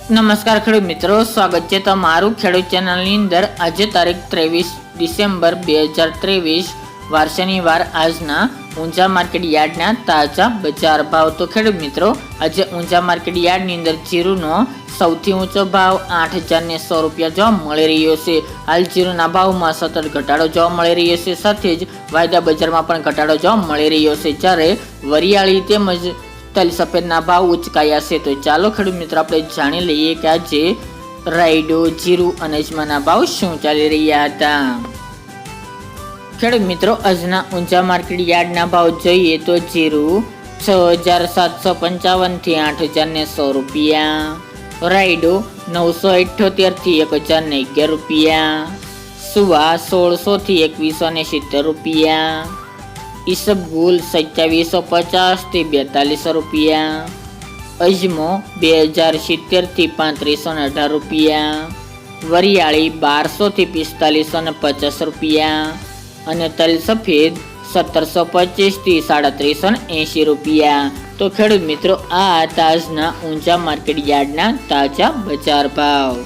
નમસ્કાર ખેડૂત મિત્રો, સ્વાગત છે તમારું ખેડૂત ચેનલની અંદર। આજે તારીખ 23 ડિસેમ્બર 2023 વાર શનિવાર આજના ઊંઝા માર્કેટ યાર્ડના તાજા બજાર ભાવ। તો ખેડૂત મિત્રો, આજે ઊંઝા માર્કેટ યાર્ડની અંદર જીરુનો સૌથી ઊંચો ભાવ 8,100 રૂપિયા જોવા મળી રહ્યો છે। હાલ જીરુના ભાવમાં સતત ઘટાડો જોવા મળી રહ્યો છે, સાથે જ વાયદા બજારમાં પણ ઘટાડો જોવા મળી રહ્યો છે, જ્યારે વરિયાળી તેમજ તલ સફેદના ભાવ ઉચકાયા છે। તો ચાલો ખેડૂત મિત્રો, આપણે જાણી લઈએ કે આજે રાયડો, જીરું અને અજમાના ભાવ શું ચાલી રહ્યા હતા। ખેડૂત મિત્રો, આજના ઊંઝા માર્કેટ યાર્ડના ભાવ જોઈએ તો જીરું 6,755 થી 8,100 રૂપિયા, રાયડો 978 થી 1,011 રૂપિયા, સુવા 1600 થી 2170 રૂપિયા, ઈસબગુલ 2750 થી 4200 રૂપિયા, અજમો 2070 થી 3518 રૂપિયા, વરિયાળી 1200 થી 4550 રૂપિયા અને તલ સફેદ 1725 થી 3780 રૂપિયા। તો ખેડૂત મિત્રો, આ તાજના ઊંઝા માર્કેટ યાર્ડના તાજા બજાર ભાવ।